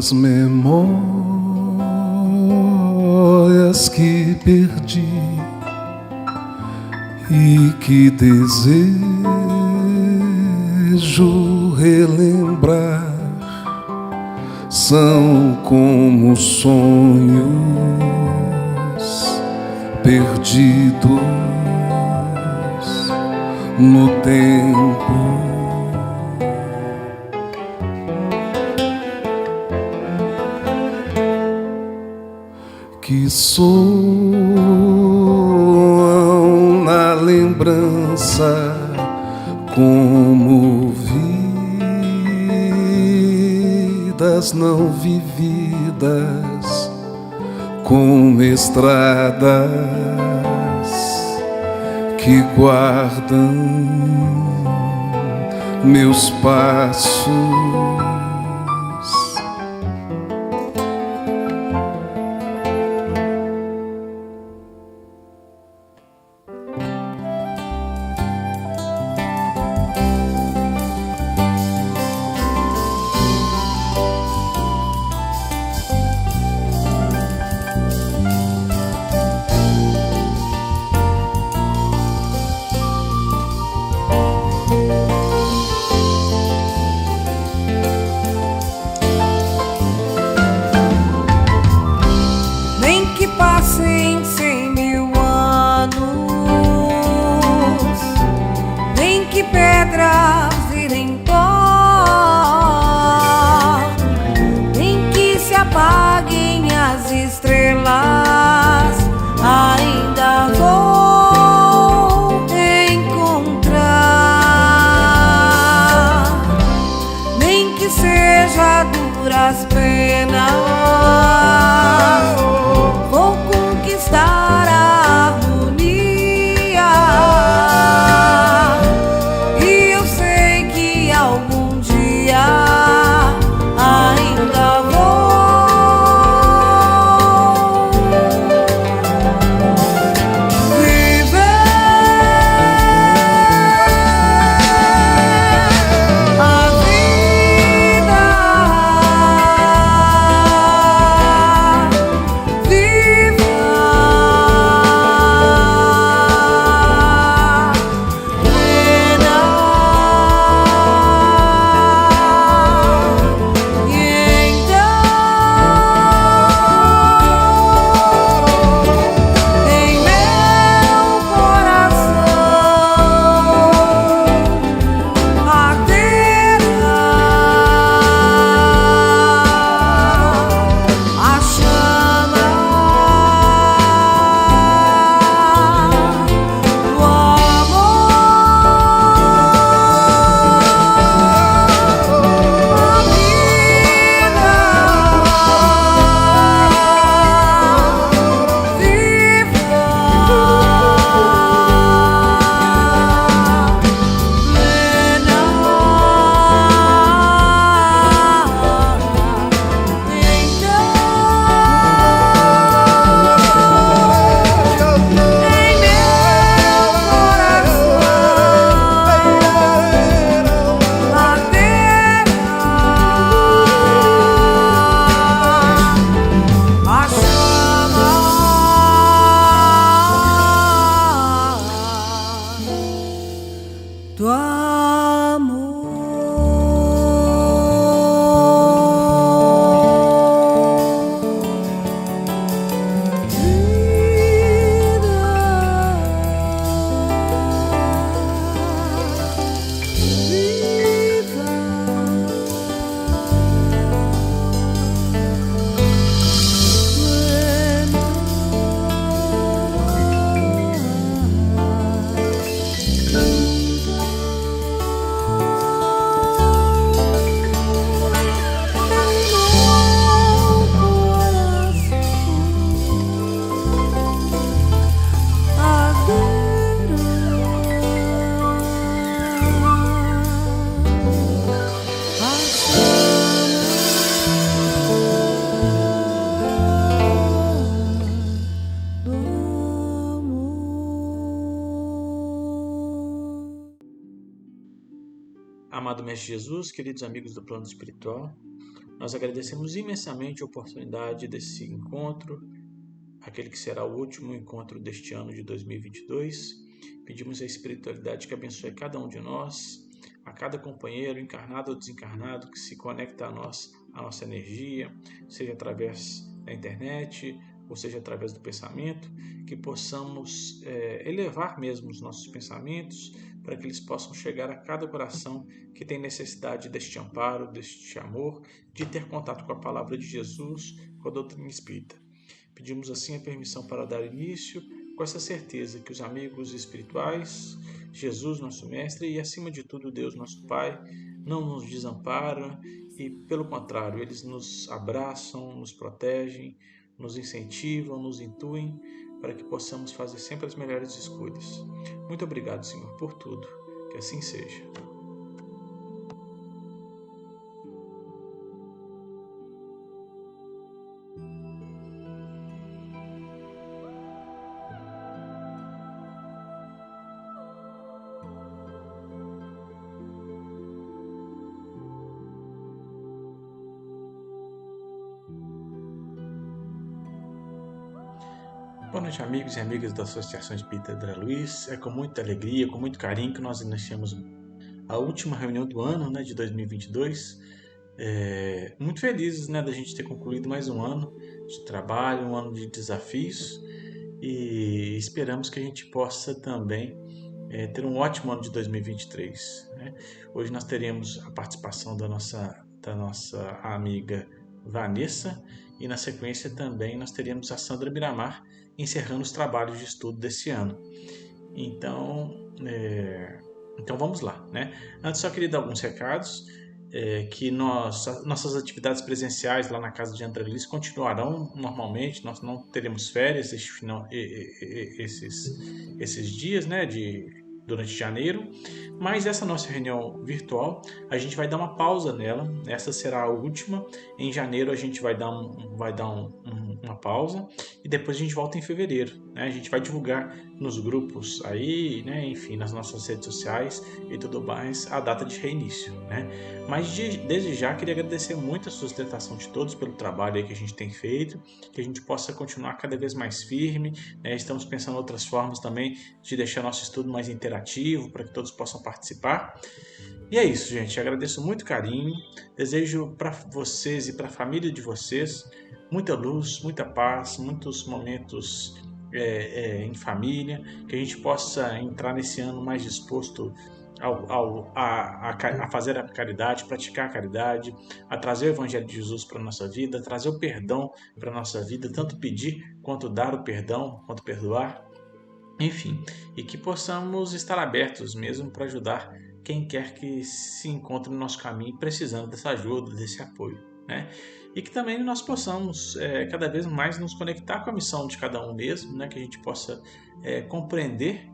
as memórias que perdi e que desejo relembrar são como sonhos perdidos no tempo. Que soam na lembrança como vidas não vividas, como estradas que guardam meus passos. Amado Mestre Jesus, queridos amigos do plano espiritual, Nós agradecemos imensamente a oportunidade desse encontro, aquele que será o último encontro deste ano de 2022. Pedimos à espiritualidade que abençoe cada um de nós, a cada companheiro, encarnado ou desencarnado, que se conecta a nós, a nossa energia, seja através da internet, ou seja através do pensamento, que possamos elevar mesmo os nossos pensamentos para que eles possam chegar a cada coração que tem necessidade deste amparo, deste amor, de ter contato com a palavra de Jesus, com a doutrina espírita. Pedimos assim a permissão para dar início, com essa certeza que os amigos espirituais, Jesus, nosso Mestre, e acima de tudo Deus, nosso Pai, não nos desamparam e, pelo contrário, eles nos abraçam, nos protegem, nos incentivam, nos intuem para que possamos fazer sempre as melhores escolhas. Muito obrigado, Senhor, por tudo. Que assim seja. Boa noite, amigos e amigas da Associação Espírita André Luiz. É com muita alegria, com muito carinho que nós iniciamos a última reunião do ano, de 2022. Muito felizes, da gente ter concluído mais um ano de trabalho, um ano de desafios, e esperamos que a gente possa também ter um ótimo ano de 2023. Hoje nós teremos a participação da nossa amiga Vanessa, e na sequência também nós teremos a Sandra Miramar encerrando os trabalhos de estudo desse ano. Então vamos lá. Antes só queria dar alguns recados, que nossas atividades presenciais lá na casa de André Luiz continuarão normalmente. Nós não teremos férias esses dias, durante janeiro, mas essa nossa reunião virtual, a gente vai dar uma pausa nela. Essa será a última. Em janeiro a gente vai dar uma pausa, e depois a gente volta em fevereiro. A gente vai divulgar nos grupos aí, enfim, nas nossas redes sociais e tudo mais, a data de reinício. Mas desde já queria agradecer muito a sustentação de todos pelo trabalho aí que a gente tem feito, que a gente possa continuar cada vez mais firme. Estamos pensando em outras formas também de deixar nosso estudo mais interativo, para que todos possam participar. E é isso, gente. Agradeço muito carinho. Desejo para vocês e para a família de vocês muita luz, muita paz, muitos momentos em família, que a gente possa entrar nesse ano mais disposto a fazer a caridade, praticar a caridade, a trazer o Evangelho de Jesus para a nossa vida, a trazer o perdão para a nossa vida, tanto pedir quanto dar o perdão, quanto perdoar, enfim, e que possamos estar abertos mesmo para ajudar quem quer que se encontre no nosso caminho precisando dessa ajuda, desse apoio. E que também nós possamos cada vez mais nos conectar com a missão de cada um mesmo, que a gente possa compreender,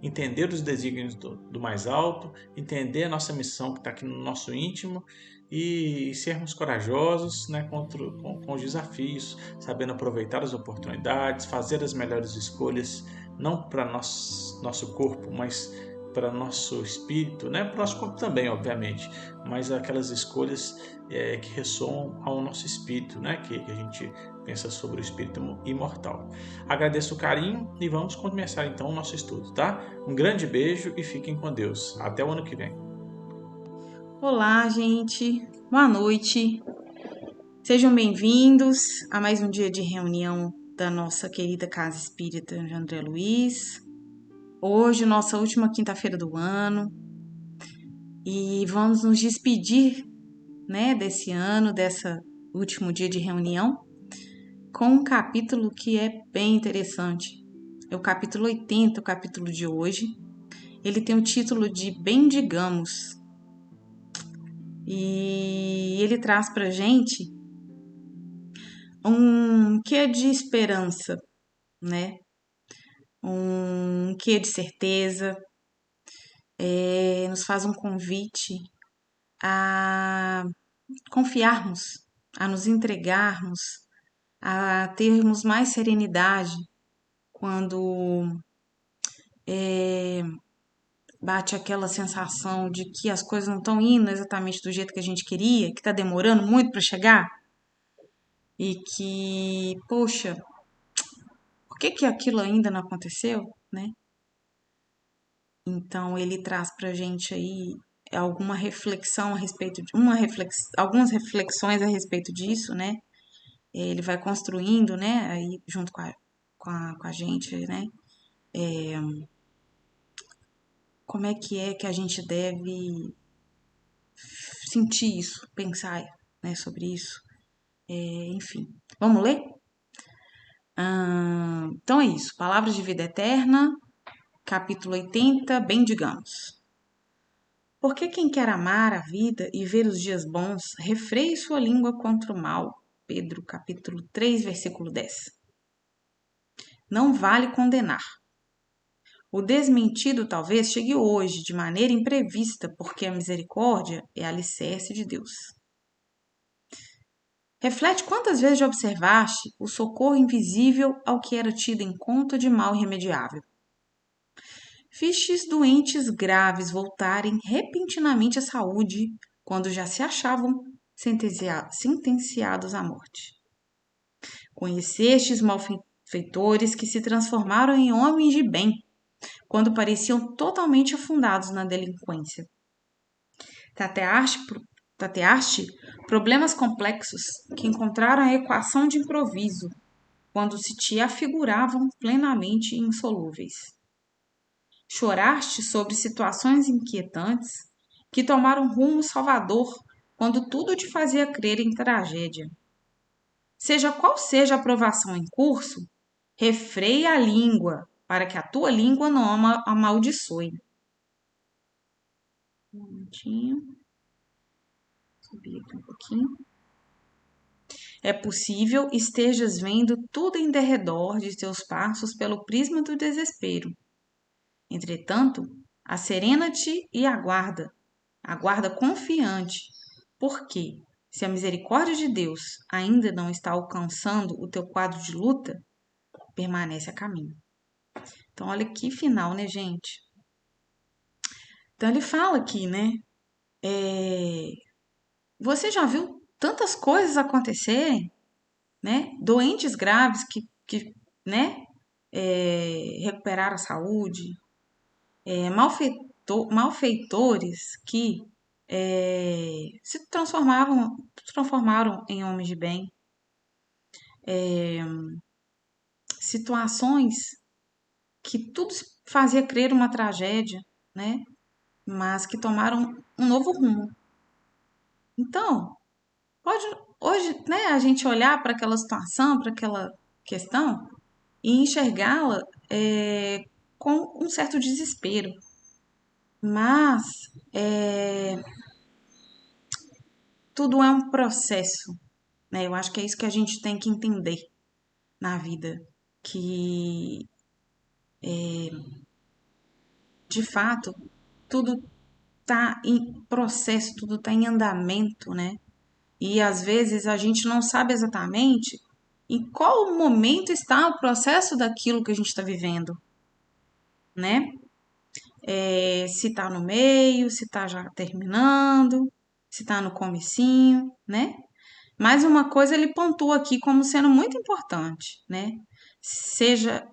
entender os desígnios do mais alto, entender a nossa missão que está aqui no nosso íntimo, e sermos corajosos com os desafios, sabendo aproveitar as oportunidades, fazer as melhores escolhas, não para nosso corpo, mas para nosso espírito, para o nosso corpo também, obviamente, mas aquelas escolhas que ressoam ao nosso espírito, que a gente pensa sobre o espírito imortal. Agradeço o carinho e vamos começar então o nosso estudo, tá? Um grande beijo e fiquem com Deus. Até o ano que vem. Olá, gente. Boa noite. Sejam bem-vindos a mais um dia de reunião da nossa querida Casa Espírita de André Luiz. Hoje, nossa última quinta-feira do ano, e vamos nos despedir, desse ano, desse último dia de reunião, com um capítulo que é bem interessante. É o capítulo 80, o capítulo de hoje. Ele tem o título de Bendigamos. E ele traz pra gente um quê de esperança, um quê de certeza, nos faz um convite a confiarmos, a nos entregarmos, a termos mais serenidade quando bate aquela sensação de que as coisas não estão indo exatamente do jeito que a gente queria, que está demorando muito para chegar e que, poxa, por que que aquilo ainda não aconteceu, né? Então ele traz pra gente aí alguma reflexão a respeito de algumas reflexões a respeito disso, né? Ele vai construindo, né, aí junto com a gente, né? Como é que a gente deve sentir isso, pensar, né, sobre isso. Enfim, vamos ler? Então é isso. Palavras de Vida Eterna, capítulo 80, Bendigamos. Porque quem quer amar a vida e ver os dias bons, refreie sua língua contra o mal. Pedro, capítulo 3, versículo 10. Não vale condenar. O desmentido talvez chegue hoje de maneira imprevista, porque a misericórdia é alicerce de Deus. Reflete quantas vezes já observaste o socorro invisível ao que era tido em conta de mal irremediável. Vistes doentes graves voltarem repentinamente à saúde quando já se achavam sentenciados à morte. Conhecestes malfeitores que se transformaram em homens de bem quando pareciam totalmente afundados na delinquência. Tateaste problemas complexos que encontraram a equação de improviso quando se te afiguravam plenamente insolúveis. Choraste sobre situações inquietantes que tomaram rumo salvador quando tudo te fazia crer em tragédia. Seja qual seja a provação em curso, refreia a língua para que a tua língua não amaldiçoe. Um momentinho. Subir aqui um pouquinho. É possível estejas vendo tudo em derredor de teus passos pelo prisma do desespero. Entretanto, asserena-te e aguarda confiante, porque, se a misericórdia de Deus ainda não está alcançando o teu quadro de luta, permanece a caminho. Então, olha que final, né, gente? Então, ele fala aqui, né? Você já viu tantas coisas acontecerem, né? Doentes graves que né? Recuperaram a saúde, malfeitores que se transformaram em homens de bem, situações que tudo fazia crer uma tragédia, né? Mas que tomaram um novo rumo. Então, pode hoje, né, a gente olhar para aquela situação, para aquela questão e enxergá-la com um certo desespero. Mas tudo é um processo, né? Eu acho que é isso que a gente tem que entender na vida, que de fato tudo está em processo, tudo está em andamento, né? E às vezes a gente não sabe exatamente em qual momento está o processo daquilo que a gente está vivendo, né? Se está no meio, se está já terminando, se está no comecinho, né? Mais uma coisa ele pontua aqui como sendo muito importante, né? Seja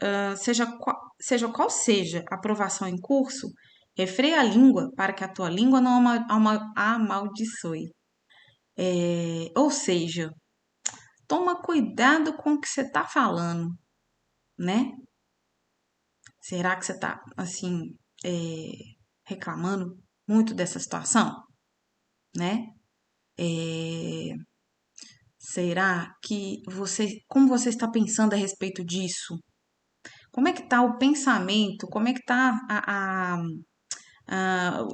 qual seja a aprovação em curso, refreia a língua para que a tua língua não amaldiçoe. Ou seja, toma cuidado com o que você está falando, né? Será que você está, assim, reclamando muito dessa situação, né? Será que como você está pensando a respeito disso? Como é que está o pensamento? Como é que está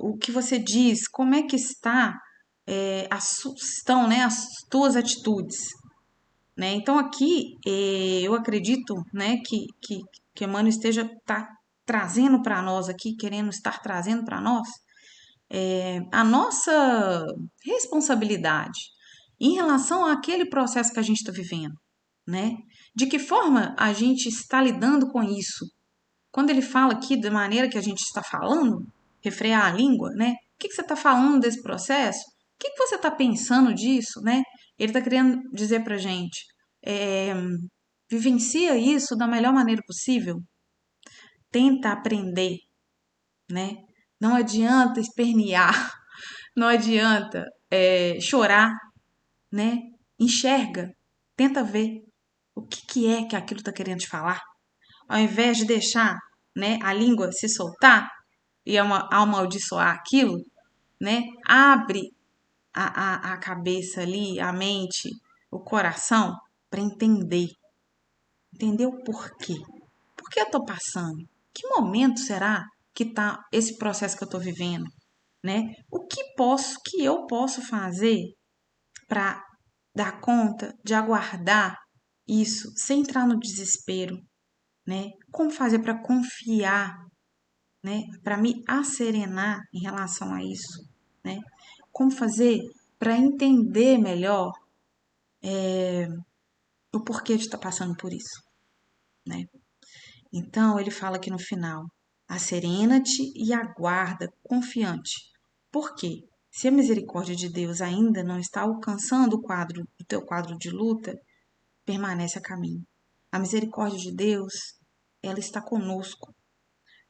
o que você diz? Como é que estão, né, as tuas atitudes? Né? Então aqui eu acredito, né, que Emmanuel esteja trazendo para nós aqui, querendo estar trazendo para nós a nossa responsabilidade em relação àquele processo que a gente está vivendo, né? De que forma a gente está lidando com isso? Quando ele fala aqui da maneira que a gente está falando, refrear a língua, né? O que você está falando desse processo? O que você está pensando disso, né? Ele está querendo dizer pra gente, vivencia isso da melhor maneira possível, tenta aprender, né? Não adianta espernear, não adianta chorar, né? Enxerga, tenta ver o que é que aquilo está querendo te falar. Ao invés de deixar, né, a língua se soltar e amaldiçoar aquilo, né? Abre a cabeça ali, a mente, o coração para entender. Entender o porquê. Por que eu estou passando? Que momento será que está esse processo que eu estou vivendo? Né? O que eu posso fazer para dar conta de aguardar isso sem entrar no desespero, né? Como fazer para confiar, né? Para me asserenar em relação a isso, né? Como fazer para entender melhor o porquê de estar passando por isso, né? Então ele fala aqui no final: asserena-te e aguarda confiante. Por quê? Se a misericórdia de Deus ainda não está alcançando o teu quadro de luta, permanece a caminho. A misericórdia de Deus, ela está conosco.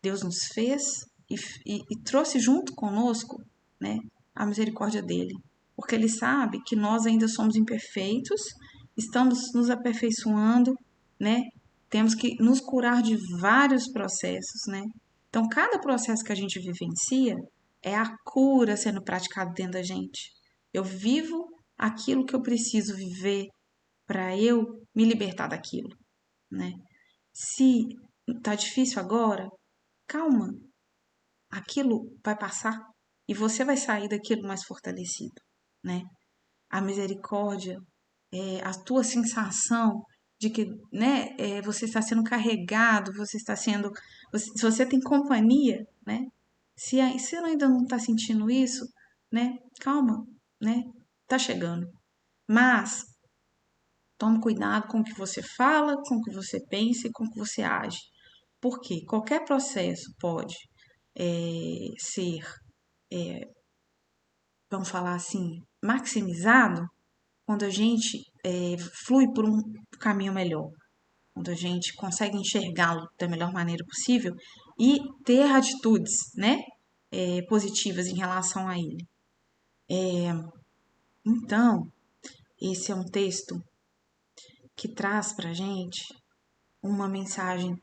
Deus nos fez e trouxe junto conosco, né, a misericórdia dele, porque ele sabe que nós ainda somos imperfeitos, estamos nos aperfeiçoando, né? Temos que nos curar de vários processos, né? Então, cada processo que a gente vivencia é a cura sendo praticada dentro da gente. Eu vivo aquilo que eu preciso viver para eu me libertar daquilo, né? Se tá difícil agora, calma, aquilo vai passar e você vai sair daquilo mais fortalecido, né? A misericórdia é a tua sensação de que, né, você está sendo carregado, você está sendo, se você tem companhia, né? Se você ainda não está sentindo isso, né? Calma, né? Tá chegando. Mas tome cuidado com o que você fala, com o que você pensa e com o que você age. Porque qualquer processo pode ser, vamos falar assim, maximizado quando a gente flui por um caminho melhor, quando a gente consegue enxergá-lo da melhor maneira possível e ter atitudes, né, positivas em relação a ele. Então, esse é um texto que traz para a gente uma mensagem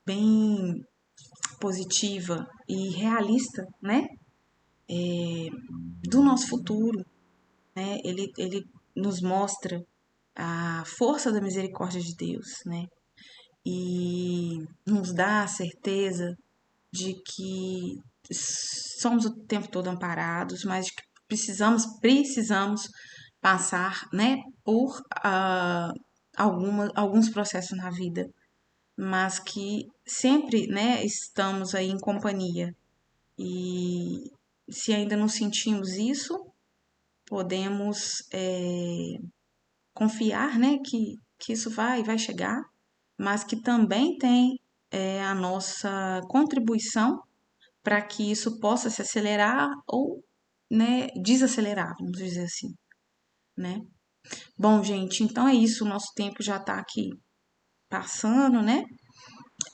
bem positiva e realista, né, do nosso futuro, né? Ele nos mostra a força da misericórdia de Deus, né? E nos dá a certeza de que somos o tempo todo amparados, mas de que precisamos passar, né, por alguns processos na vida, mas que sempre, né, estamos aí em companhia. E se ainda não sentimos isso, podemos confiar, né, que isso vai chegar, mas que também tem a nossa contribuição para que isso possa se acelerar ou, né, desacelerar, vamos dizer assim, né? Bom, gente, então é isso, o nosso tempo já está aqui passando, né?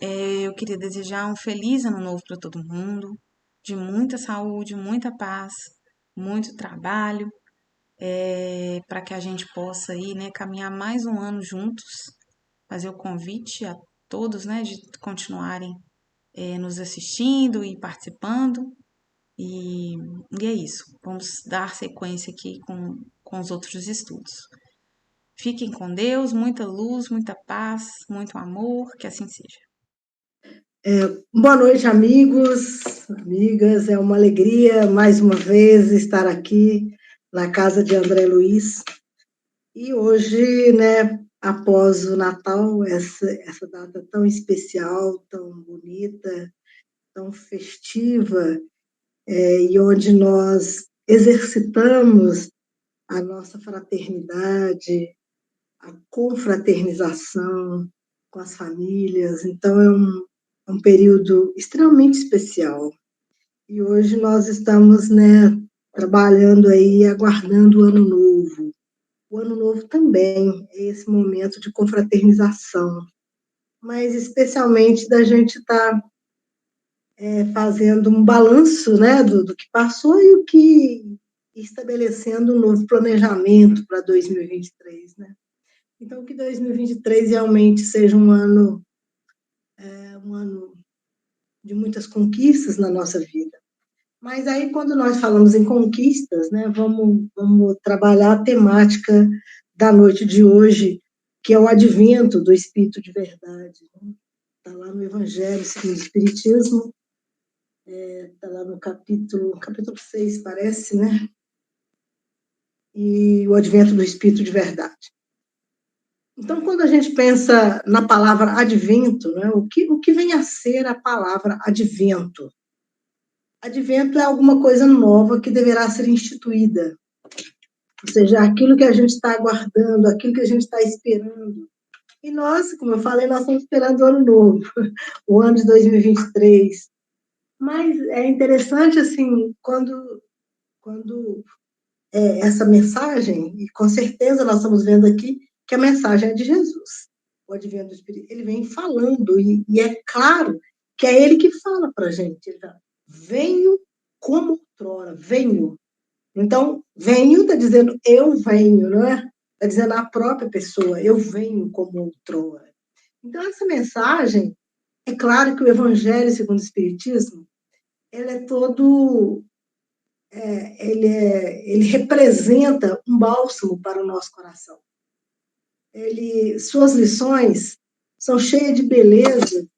Eu queria desejar um feliz ano novo para todo mundo, de muita saúde, muita paz, muito trabalho, para que a gente possa aí, né, caminhar mais um ano juntos, fazer o convite a todos, né, de continuarem nos assistindo e participando. E, e é isso. Vamos dar sequência aqui com os outros estudos. Fiquem com Deus, muita luz, muita paz, muito amor, que assim seja. Boa noite, amigos, amigas. É uma alegria, mais uma vez, estar aqui na casa de André Luiz. E hoje, né, após o Natal, essa data tão especial, tão bonita, tão festiva, e onde nós exercitamos a nossa fraternidade, a confraternização com as famílias. Então, É um período extremamente especial. E hoje nós estamos, trabalhando aí, aguardando o Ano Novo. O Ano Novo também é esse momento de confraternização, mas especialmente da gente estar fazendo um balanço, do que passou e estabelecendo um novo planejamento para 2023, né? Então, que 2023 realmente seja um ano de muitas conquistas na nossa vida. Mas aí, quando nós falamos em conquistas, vamos trabalhar a temática da noite de hoje, que é o advento do Espírito de verdade. Está lá no Evangelho segundo o Espiritismo, está lá no capítulo 6, parece, né? E o advento do Espírito de verdade. Então, quando a gente pensa na palavra advento, o que vem a ser a palavra advento? Advento é alguma coisa nova que deverá ser instituída. Ou seja, aquilo que a gente está aguardando, aquilo que a gente está esperando. E nós, como eu falei, nós estamos esperando o ano novo, o ano de 2023. Mas é interessante, assim, quando essa mensagem, e com certeza nós estamos vendo aqui que a mensagem é de Jesus. O advento do Espírito, ele vem falando, e é claro que é ele que fala para a gente. Ele fala, venho como outrora, venho. Então, venho está dizendo eu venho, não é? Está dizendo a própria pessoa, eu venho como outrora. Então, essa mensagem, é claro que o Evangelho segundo o Espiritismo, ele é todo, ele representa um bálsamo para o nosso coração. Suas lições são cheias de beleza,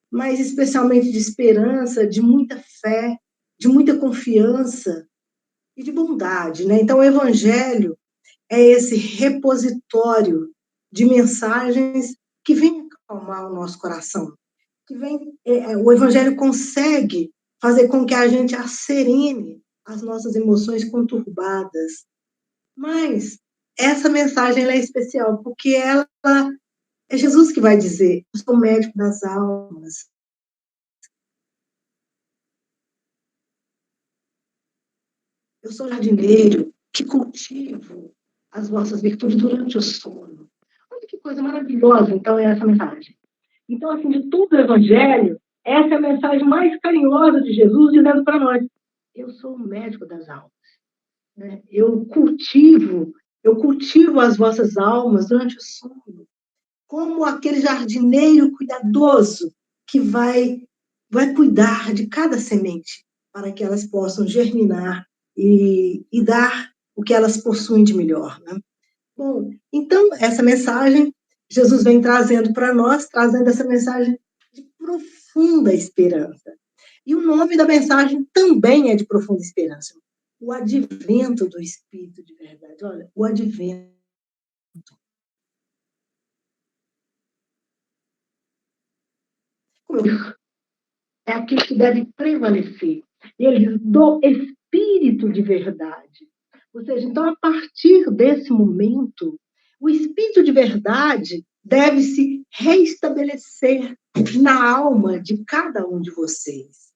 mas especialmente de esperança, de muita fé, de muita confiança e de bondade, né? Então, o Evangelho é esse repositório de mensagens que vem acalmar o nosso coração, o Evangelho consegue fazer com que a gente asserene as nossas emoções conturbadas. Mas essa mensagem ela é especial, porque ela é Jesus que vai dizer, eu sou o médico das almas. Eu sou jardineiro que cultivo as vossas virtudes durante o sono. Olha que coisa maravilhosa, então, é essa mensagem. Então, assim, de todo o Evangelho, essa é a mensagem mais carinhosa de Jesus, dizendo para nós, eu sou o médico das almas. Né? Eu cultivo as vossas almas durante o sono, como aquele jardineiro cuidadoso que vai cuidar de cada semente para que elas possam germinar e dar o que elas possuem de melhor. Né? Bom, então, essa mensagem, Jesus vem trazendo para nós, trazendo essa mensagem de profunda esperança. E o nome da mensagem também é de profunda esperança. O advento do Espírito de verdade. Olha, o advento. É aquilo que deve prevalecer. E ele diz, do Espírito de verdade. Ou seja, então, a partir desse momento, o Espírito de verdade deve se reestabelecer na alma de cada um de vocês.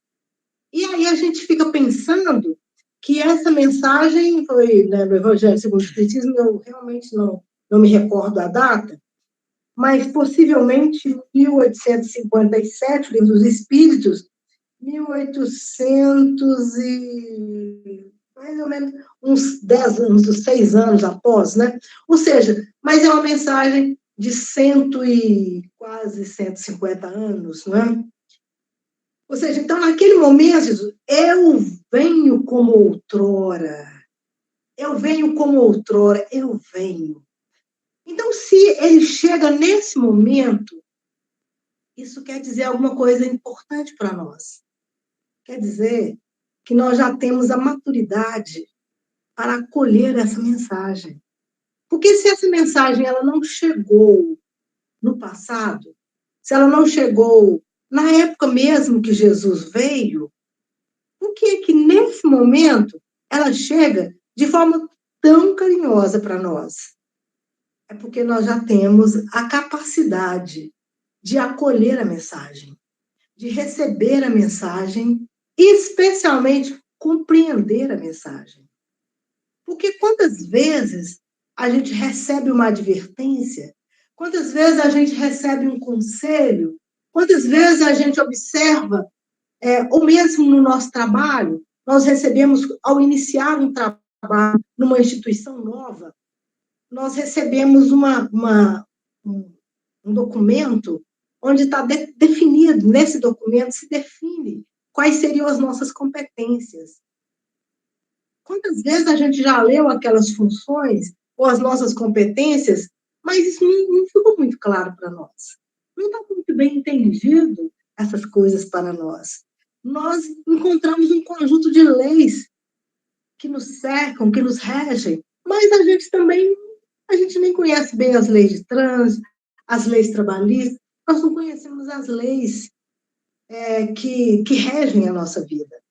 E aí a gente fica pensando que essa mensagem foi, no Evangelho segundo o Espiritismo, eu realmente não me recordo a data, mas possivelmente em 1857, o Livro dos Espíritos, 1800 e mais ou menos uns 10 anos, uns 6 anos após, né? Ou seja, mas é uma mensagem de quase 150 anos, não é? Ou seja, então, naquele momento, eu venho como outrora. Eu venho como outrora, eu venho. Então, se ele chega nesse momento, isso quer dizer alguma coisa importante para nós. Quer dizer que nós já temos a maturidade para acolher essa mensagem. Porque se essa mensagem ela não chegou no passado, se ela não chegou na época mesmo que Jesus veio, por que nesse momento ela chega de forma tão carinhosa para nós? É porque nós já temos a capacidade de acolher a mensagem, de receber a mensagem, especialmente compreender a mensagem. Porque quantas vezes a gente recebe uma advertência, quantas vezes a gente recebe um conselho, quantas vezes a gente observa, ou mesmo no nosso trabalho, nós recebemos, ao iniciar um trabalho numa instituição nova, nós recebemos um documento onde está definido, nesse documento se define quais seriam as nossas competências. Quantas vezes a gente já leu aquelas funções ou as nossas competências, mas isso não ficou muito claro para nós. Não está muito bem entendido essas coisas para nós. Nós encontramos um conjunto de leis que nos cercam, que nos regem, mas a gente nem conhece bem as leis de trânsito, as leis trabalhistas, nós não conhecemos as leis que regem a nossa vida.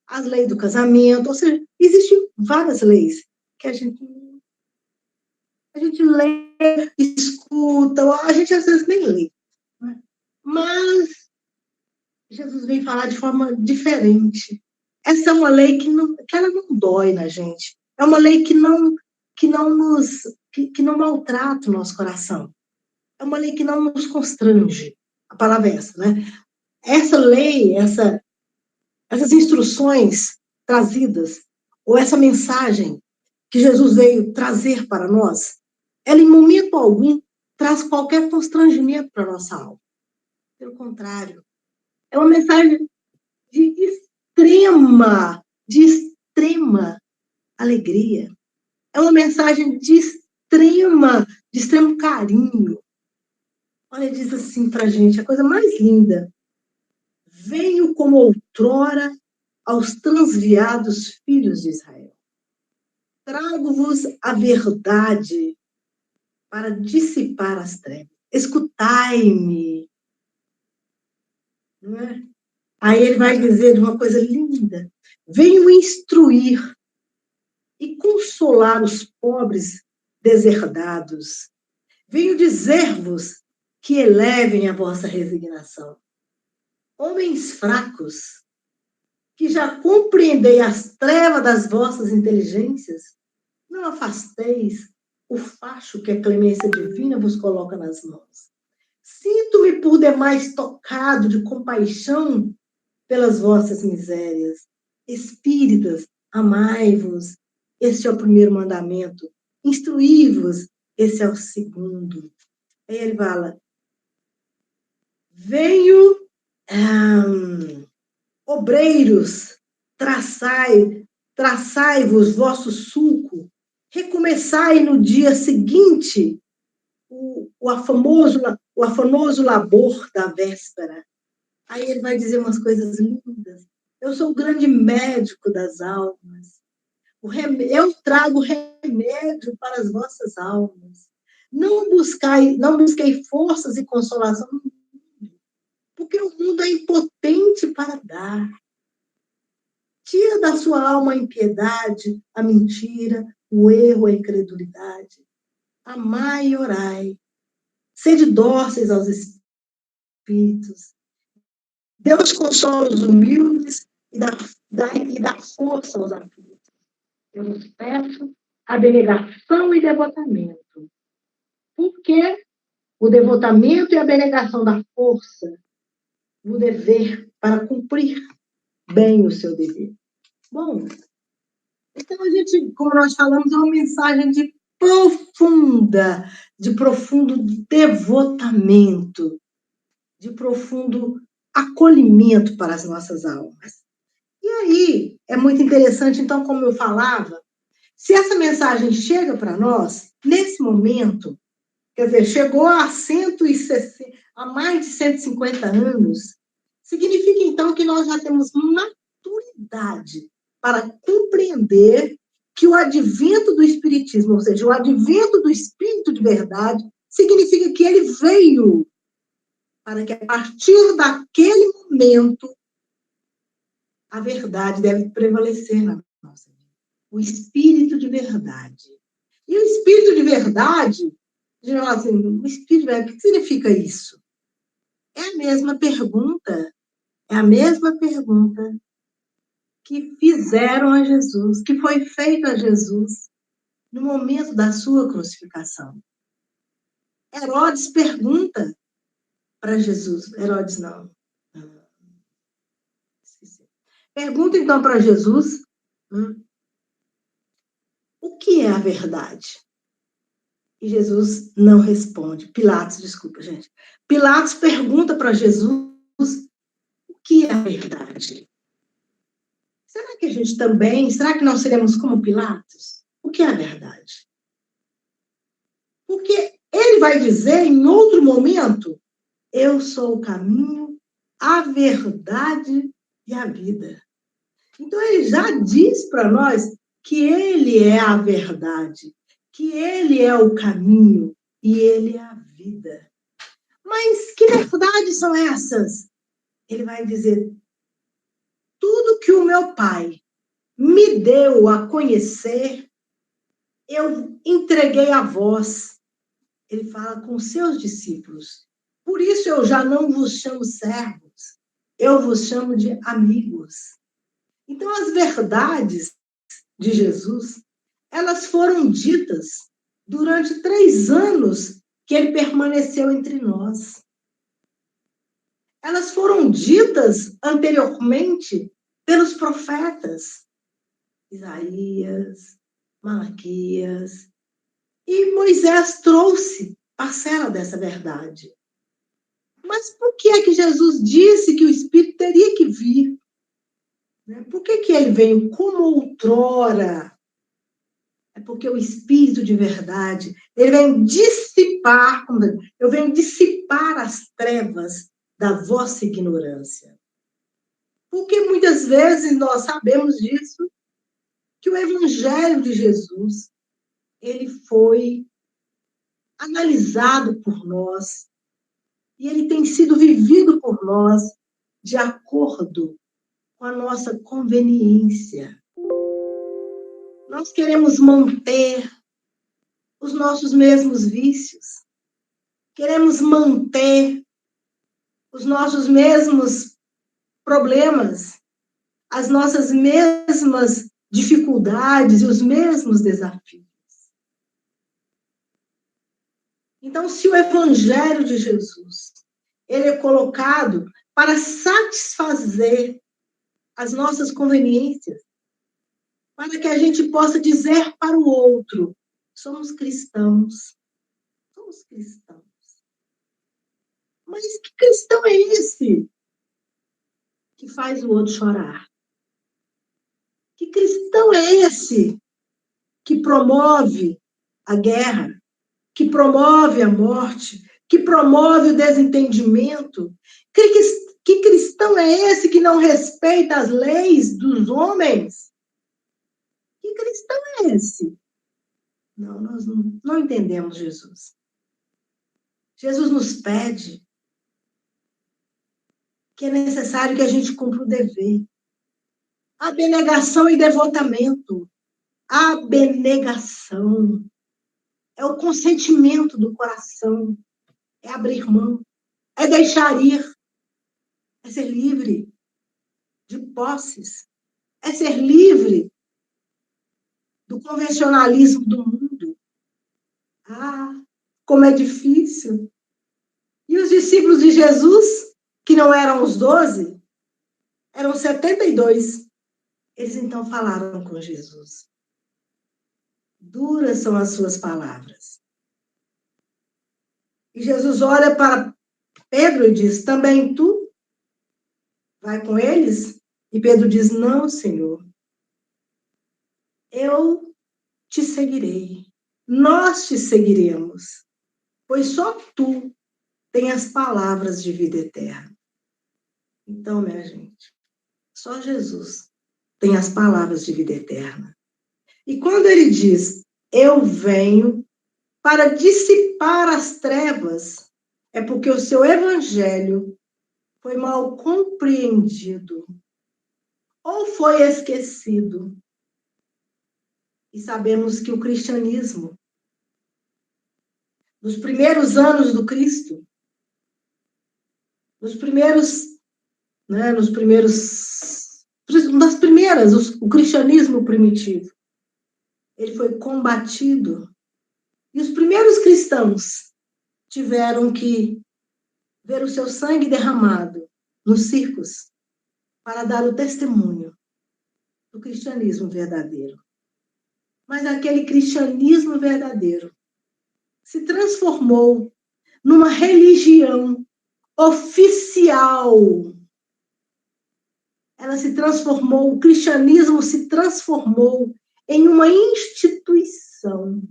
As leis do casamento, ou seja, existem várias leis que a gente lê, escuta, a gente às vezes nem lê. Né? Mas Jesus vem falar de forma diferente. Essa é uma lei que ela não dói na gente. É uma lei que não maltrata o nosso coração. É uma lei que não nos constrange. A palavra é essa, né? Essa lei, essas instruções trazidas, ou essa mensagem que Jesus veio trazer para nós, ela, em momento algum, traz qualquer constrangimento para a nossa alma. Pelo contrário, é uma mensagem de extrema alegria. É uma mensagem de extremo carinho. Olha, diz assim para a gente, a coisa mais linda. Venho como outrora aos transviados filhos de Israel. Trago-vos a verdade para dissipar as trevas. Escutai-me. Não é? Aí ele vai dizer uma coisa linda. Venho instruir e consolar os pobres deserdados. Venho dizer-vos que elevem a vossa resignação. Homens fracos, que já compreendei as trevas das vossas inteligências, não afasteis o facho que a clemência divina vos coloca nas mãos. Sinto-me por demais tocado de compaixão pelas vossas misérias. Espíritas, amai-vos, este é o primeiro mandamento. Instruí-vos, esse é o segundo. Aí ele fala, venho, obreiros, traçai-vos vosso sulco, recomeçai no dia seguinte o afanoso labor da véspera. Aí ele vai dizer umas coisas lindas. Eu sou o grande médico das almas. Eu trago remédio para as vossas almas. Não busquei forças e consolação no mundo, porque o mundo é impotente para dar. Tira da sua alma a impiedade, a mentira, o erro, a incredulidade. Amai e orai. Sede dóceis aos espíritos. Deus consola os humildes e dá força aos aflitos. Eu vos peço abnegação e devotamento. Porque o devotamento e a abnegação dá força no dever para cumprir bem o seu dever. Bom, então a gente, como nós falamos, é uma mensagem de profundo devotamento, de profundo acolhimento para as nossas almas. E aí, é muito interessante, então, como eu falava, se essa mensagem chega para nós, nesse momento, quer dizer, chegou a mais de 150 anos, significa, então, que nós já temos maturidade para compreender que o advento do Espiritismo, ou seja, o advento do Espírito de verdade, significa que ele veio para que, a partir daquele momento, a verdade deve prevalecer na nossa vida. O Espírito de verdade. E o Espírito de verdade, assim, o Espírito de verdade, o que significa isso? É a mesma pergunta que fizeram a Jesus, que foi feita a Jesus no momento da sua crucificação. Herodes pergunta para Jesus, Herodes não, esqueci. Pergunta então para Jesus, o que é a verdade? E Jesus não responde. Pilatos, desculpa, gente. Pilatos pergunta para Jesus o que é a verdade. Será que a gente também, será que nós seremos como Pilatos? O que é a verdade? Porque ele vai dizer em outro momento, eu sou o caminho, a verdade e a vida. Então ele já diz para nós que ele é a verdade, que ele é o caminho e ele é a vida. Mas que verdades são essas? Ele vai dizer, tudo que o meu Pai me deu a conhecer, eu entreguei a vós. Ele fala com seus discípulos. Por isso eu já não vos chamo servos, eu vos chamo de amigos. Então as verdades de Jesus, elas foram ditas durante 3 anos que ele permaneceu entre nós. Elas foram ditas anteriormente pelos profetas, Isaías, Malaquias, e Moisés trouxe parcela dessa verdade. Mas por que é que Jesus disse que o Espírito teria que vir? Por que que ele veio como outrora? É porque o Espírito de verdade, ele vem dissipar, eu venho dissipar as trevas da vossa ignorância. Porque muitas vezes nós sabemos disso, que o Evangelho de Jesus, ele foi analisado por nós e ele tem sido vivido por nós de acordo com a nossa conveniência. Nós queremos manter os nossos mesmos vícios, queremos manter os nossos mesmos problemas, as nossas mesmas dificuldades e os mesmos desafios. Então, se o Evangelho de Jesus ele é colocado para satisfazer as nossas conveniências, para que a gente possa dizer para o outro, somos cristãos. Somos cristãos. Mas que cristão é esse que faz o outro chorar? Que cristão é esse que promove a guerra, que promove a morte, que promove o desentendimento? Que cristão é esse que não respeita as leis dos homens? Que cristão é esse? Não, nós não entendemos Jesus. Jesus nos pede que é necessário que a gente cumpra o dever. Abnegação e devotamento. Abnegação é o consentimento do coração, é abrir mão, é deixar ir, é ser livre de posses, é ser livre do convencionalismo do mundo. Ah, como é difícil. E os discípulos de Jesus, que não eram os 12, eram 72. Eles então falaram com Jesus. Duras são as suas palavras. E Jesus olha para Pedro e diz, também tu vai com eles? E Pedro diz, não, Senhor. Eu te seguirei. Nós te seguiremos. Pois só tu tens as palavras de vida eterna. Então, minha gente, só Jesus tem as palavras de vida eterna. E quando ele diz, eu venho para dissipar as trevas, é porque o seu evangelho foi mal compreendido ou foi esquecido. E sabemos que o cristianismo, nos primeiros anos do Cristo, Nos primeiros, né, nas primeiras, o cristianismo primitivo, ele foi combatido. E os primeiros cristãos tiveram que ver o seu sangue derramado nos circos para dar o testemunho do cristianismo verdadeiro. Mas aquele cristianismo verdadeiro se transformou numa religião oficial. O cristianismo se transformou em uma instituição.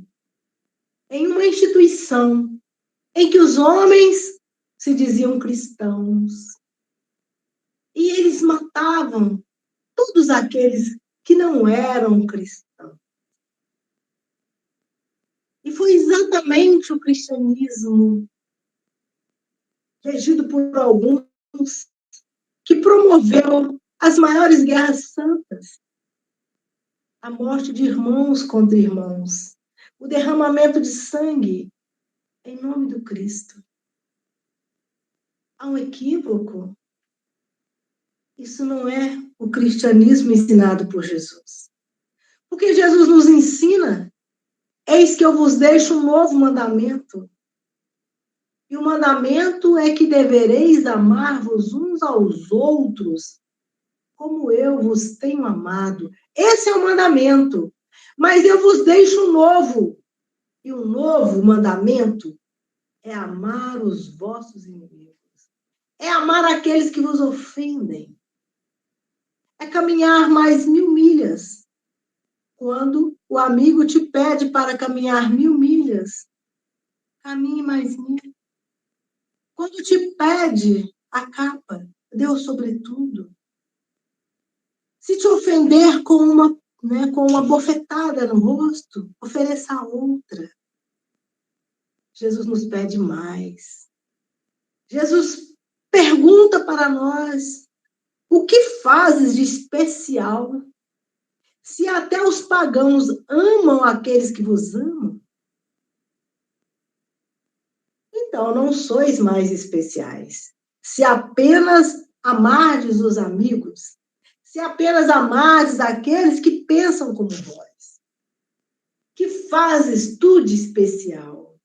Em uma instituição em que os homens se diziam cristãos. E eles matavam todos aqueles que não eram cristãos. E foi exatamente o cristianismo, regido por alguns, que promoveu as maiores guerras santas. A morte de irmãos contra irmãos. O derramamento de sangue em nome do Cristo. Há um equívoco. Isso não é o cristianismo ensinado por Jesus. Porque Jesus nos ensina: eis que eu vos deixo um novo mandamento. E o mandamento é que devereis amar-vos uns aos outros, como eu vos tenho amado. Esse é o mandamento. Mas eu vos deixo um novo. E o novo mandamento é amar os vossos inimigos. É amar aqueles que vos ofendem. É caminhar mais 1000 milhas. Quando o amigo te pede para caminhar 1000 milhas, caminhe mais 1000. Quando te pede a capa, dê o sobretudo. Se te ofender com uma bofetada no rosto, ofereça outra. Jesus nos pede mais. Jesus pergunta para nós: o que fazes de especial? Se até os pagãos amam aqueles que vos amam, então não sois mais especiais. Se apenas amardes os amigos, se apenas amardes aqueles que pensam como vós, que fazes tu de especial?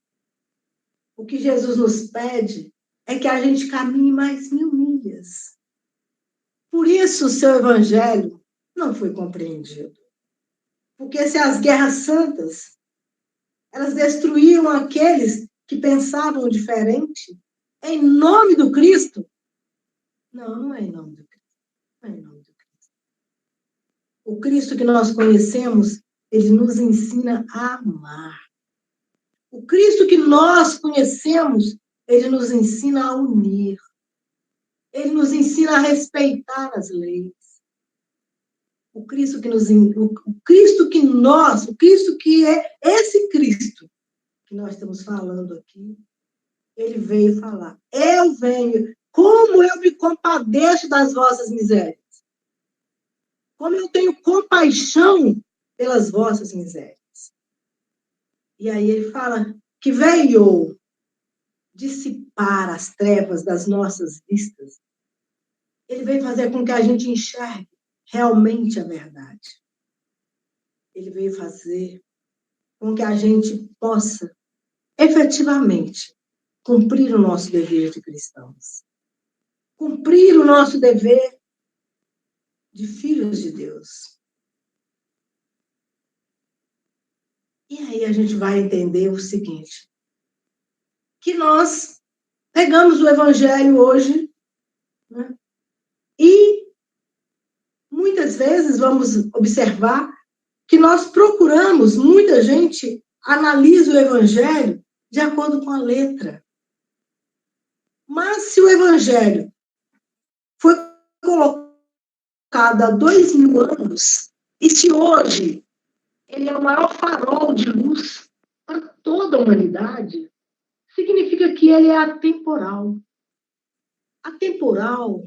O que Jesus nos pede é que a gente caminhe mais 1000 milhas. Por isso o seu evangelho não foi compreendido. Porque se as guerras santas, elas destruíam aqueles que pensavam diferente, em nome do Cristo. Não é em nome do Cristo. Não é em nome do Cristo. O Cristo que nós conhecemos, ele nos ensina a amar. O Cristo que nós conhecemos, ele nos ensina a unir. Ele nos ensina a respeitar as leis. O Cristo que é esse Cristo que nós estamos falando aqui, ele veio falar: eu venho, como eu me compadeço das vossas misérias. Como eu tenho compaixão pelas vossas misérias. E aí ele fala que veio dissipar as trevas das nossas vistas. Ele veio fazer com que a gente enxergue realmente a verdade. Ele veio fazer com que a gente possa efetivamente cumprir o nosso dever de cristãos. Cumprir o nosso dever de filhos de Deus. E aí a gente vai entender o seguinte, que nós pegamos o evangelho hoje, né, e muitas vezes vamos observar que nós procuramos, muita gente analisa o evangelho de acordo com a letra. Mas se o evangelho foi colocado há 2000 anos, e se hoje ele é o maior farol de luz para toda a humanidade, significa que ele é atemporal. Atemporal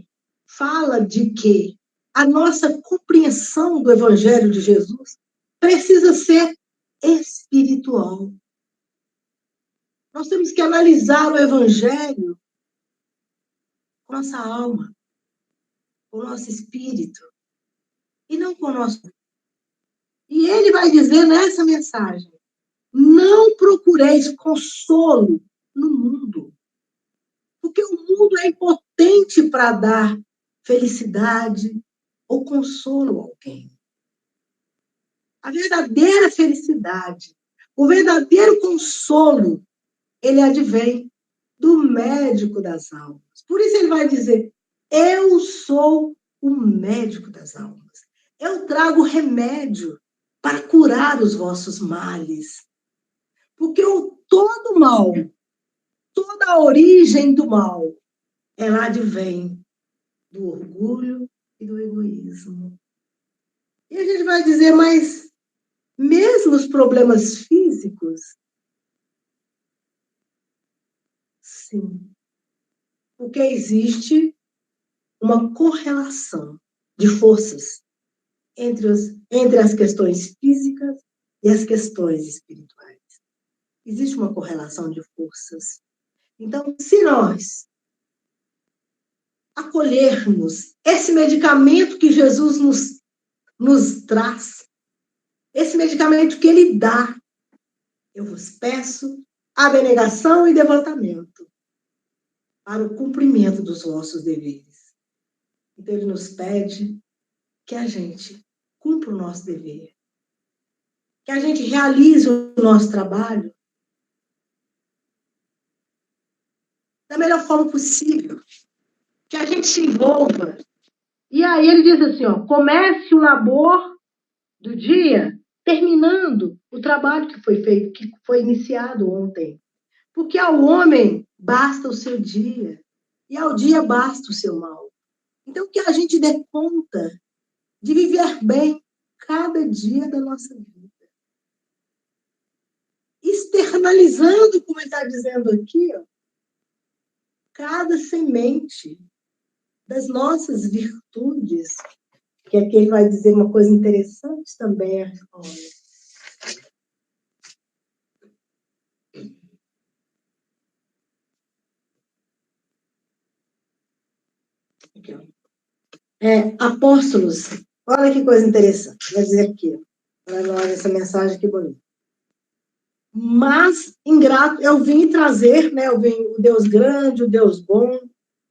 fala de que a nossa compreensão do Evangelho de Jesus precisa ser espiritual. Nós temos que analisar o Evangelho com nossa alma, com o nosso espírito, e não com o nosso... E ele vai dizer nessa mensagem, não procureis consolo no mundo, porque o mundo é impotente para dar felicidade ou consolo a alguém. A verdadeira felicidade, o verdadeiro consolo, ele advém do médico das almas. Por isso ele vai dizer, eu sou o médico das almas. Eu trago remédio para curar os vossos males. Porque todo mal, toda a origem do mal, ela advém do orgulho e do egoísmo. E a gente vai dizer, mas mesmo os problemas físicos, sim, porque existe uma correlação de forças entre as questões físicas e as questões espirituais. Existe uma correlação de forças. Então, se nós acolhermos esse medicamento que Jesus nos traz, esse medicamento que ele dá, eu vos peço abnegação e devotamento para o cumprimento dos vossos deveres. Então, ele nos pede que a gente cumpra o nosso dever, que a gente realize o nosso trabalho da melhor forma possível, que a gente se envolva. E aí ele diz assim, ó, comece o labor do dia terminando o trabalho que foi feito, que foi iniciado ontem. Porque ao homem basta o seu dia, e ao dia basta o seu mal. Então, que a gente dê conta de viver bem cada dia da nossa vida. Externalizando, como ele está dizendo aqui, ó, cada semente das nossas virtudes, que aqui ele vai dizer uma coisa interessante também. Olha. Aqui, ó. Apóstolos, olha que coisa interessante, vai dizer aqui, para nós essa mensagem que bonita. Mas, ingrato, eu vim trazer, né, eu vim o Deus grande, o Deus bom,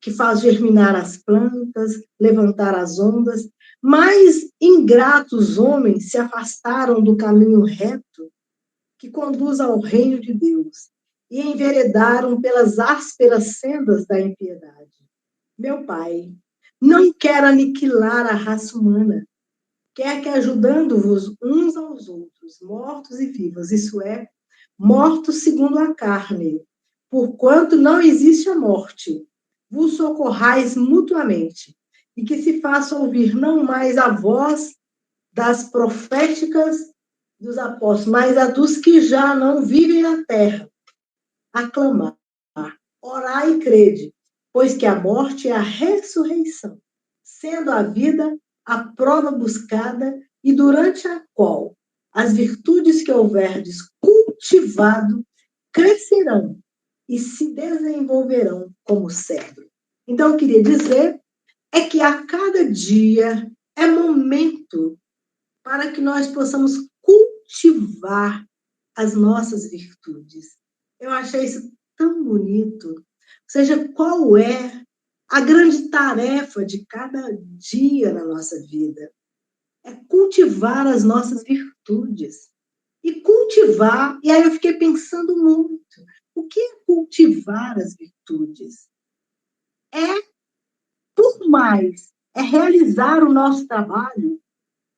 que faz germinar as plantas, levantar as ondas, mas ingratos homens se afastaram do caminho reto que conduz ao reino de Deus e enveredaram pelas ásperas sendas da impiedade. Meu Pai, não quer aniquilar a raça humana, quer que, ajudando-vos uns aos outros, mortos e vivos, isso é, mortos segundo a carne, porquanto não existe a morte, vos socorrais mutuamente, e que se faça ouvir não mais a voz das proféticas dos apóstolos, mas a dos que já não vivem na terra. Aclamar, orai e crede, pois que a morte é a ressurreição, sendo a vida a prova buscada e durante a qual as virtudes que houverdes cultivado crescerão e se desenvolverão como cedro. Então, eu queria dizer é que a cada dia é momento para que nós possamos cultivar as nossas virtudes. Eu achei isso tão bonito. Ou seja, qual é a grande tarefa de cada dia na nossa vida? É cultivar as nossas virtudes. E cultivar, e aí eu fiquei pensando muito, o que é cultivar as virtudes? Por mais, é realizar o nosso trabalho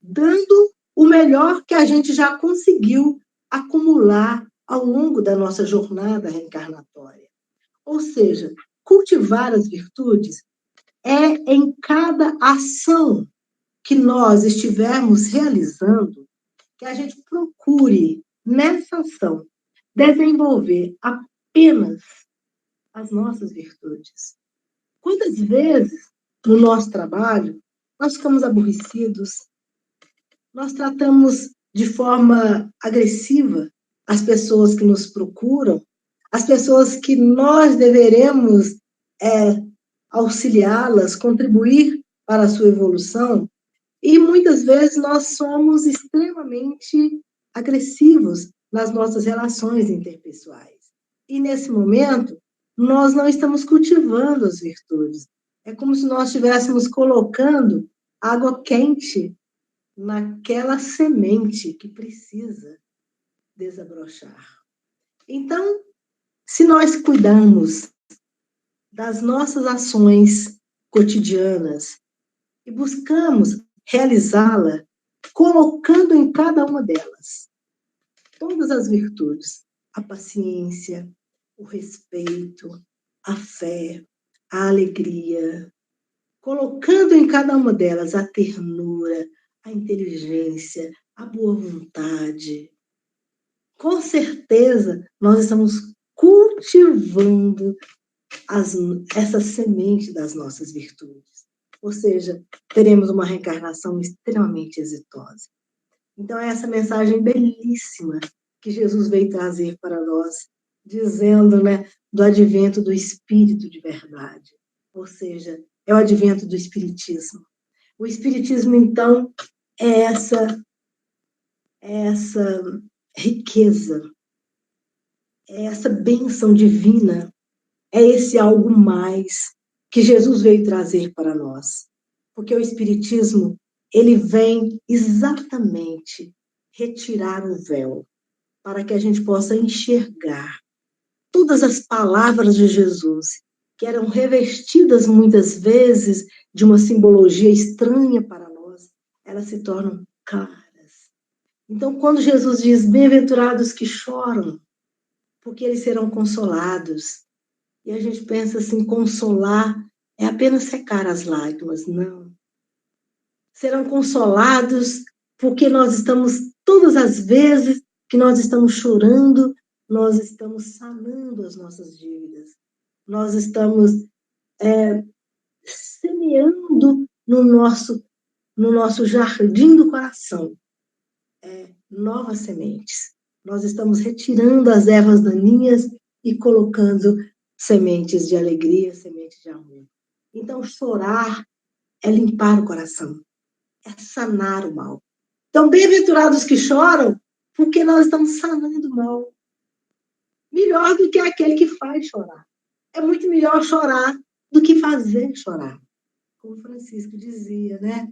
dando o melhor que a gente já conseguiu acumular ao longo da nossa jornada reencarnatória. Ou seja, cultivar as virtudes é em cada ação que nós estivermos realizando, que a gente procure, nessa ação, desenvolver apenas as nossas virtudes. Quantas vezes, no nosso trabalho, nós ficamos aborrecidos, nós tratamos de forma agressiva as pessoas que nos procuram, as pessoas que nós deveremos auxiliá-las, contribuir para a sua evolução, e muitas vezes nós somos extremamente agressivos nas nossas relações interpessoais. E nesse momento, nós não estamos cultivando as virtudes. É como se nós estivéssemos colocando água quente naquela semente que precisa desabrochar. Então, se nós cuidarmos das nossas ações cotidianas e buscamos realizá-la, colocando em cada uma delas todas as virtudes, a paciência, o respeito, a fé, a alegria, colocando em cada uma delas a ternura, a inteligência, a boa vontade. Com certeza, nós estamos cultivando essa semente das nossas virtudes. Ou seja, teremos uma reencarnação extremamente exitosa. Então, é essa mensagem belíssima que Jesus veio trazer para nós, dizendo, né, do advento do Espírito de verdade. Ou seja, é o advento do Espiritismo. O Espiritismo, então, é essa riqueza, é essa bênção divina, é esse algo mais que Jesus veio trazer para nós. Porque o Espiritismo, ele vem exatamente retirar o véu, para que a gente possa enxergar todas as palavras de Jesus, que eram revestidas muitas vezes de uma simbologia estranha para nós, elas se tornam claras. Então, quando Jesus diz, bem-aventurados que choram, porque eles serão consolados, e a gente pensa assim, consolar é apenas secar as lágrimas. Não. Serão consolados porque nós estamos, todas as vezes que nós estamos chorando, nós estamos sanando as nossas dívidas. Nós estamos semeando no nosso jardim do coração novas sementes. Nós estamos retirando as ervas daninhas e colocando sementes de alegria, sementes de amor. Então, chorar é limpar o coração, é sanar o mal. Então, bem-aventurados que choram, porque nós estamos sanando o mal. Melhor do que aquele que faz chorar. É muito melhor chorar do que fazer chorar. Como Francisco dizia, né?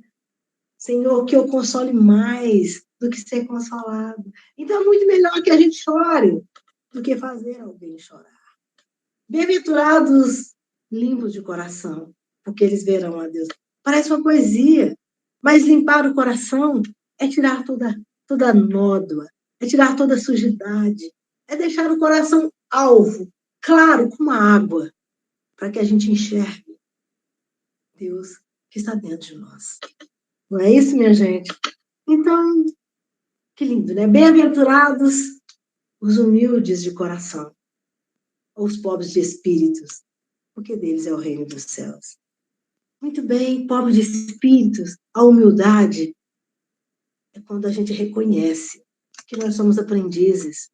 Senhor, que eu console mais do que ser consolado. Então, é muito melhor que a gente chore do que fazer alguém chorar. Bem-aventurados limpos de coração, porque eles verão a Deus. Parece uma poesia, mas limpar o coração é tirar toda a nódoa, é tirar toda a sujidade, é deixar o coração alvo, claro, como a água, para que a gente enxergue Deus que está dentro de nós. Não é isso, minha gente? Então, que lindo, né? Bem-aventurados os humildes de coração, os pobres de espíritos, porque deles é o reino dos céus. Muito bem, pobre de espíritos, a humildade é quando a gente reconhece que nós somos aprendizes,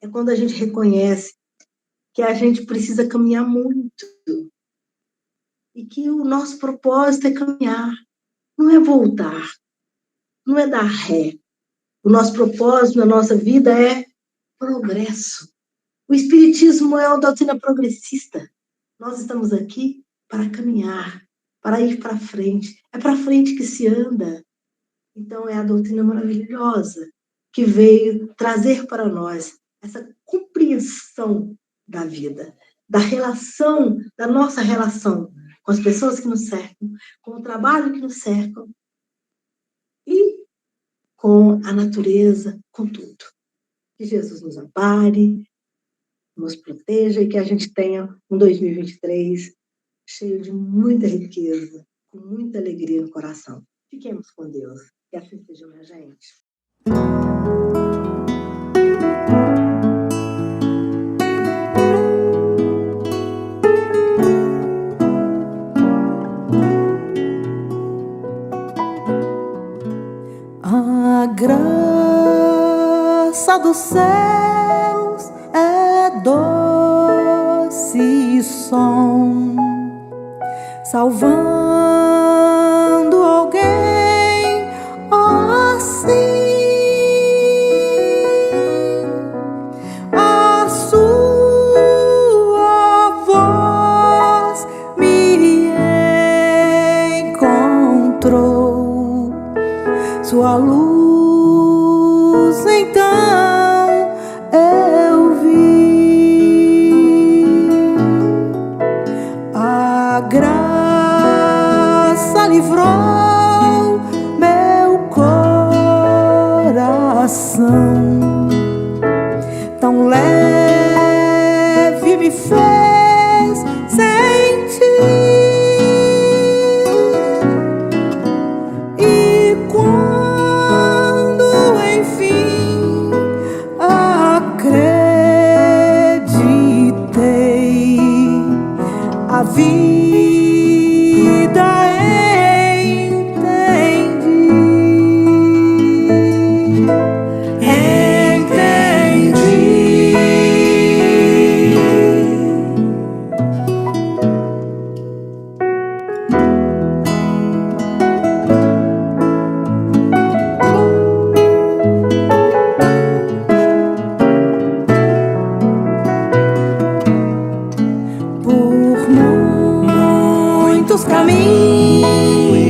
é quando a gente reconhece que a gente precisa caminhar muito e que o nosso propósito é caminhar, não é voltar, não é dar ré. O nosso propósito na nossa vida é progresso. O Espiritismo é uma doutrina progressista. Nós estamos aqui para caminhar, para ir para frente. É para frente que se anda. Então, é a doutrina maravilhosa que veio trazer para nós essa compreensão da vida, da relação, da nossa relação com as pessoas que nos cercam, com o trabalho que nos cercam e com a natureza, com tudo. Que Jesus nos ampare, nos proteja e que a gente tenha um 2023 cheio de muita riqueza, com muita alegria no coração. Fiquemos com Deus. Que assim seja, minha gente. A graça dos céus é doce som salvando alguém assim. A sua voz me encontrou, sua luz então eu vi. A graça livrou meu coração, tão leve me fez sentir. E quando enfim acreditei, a vida por muitos caminhos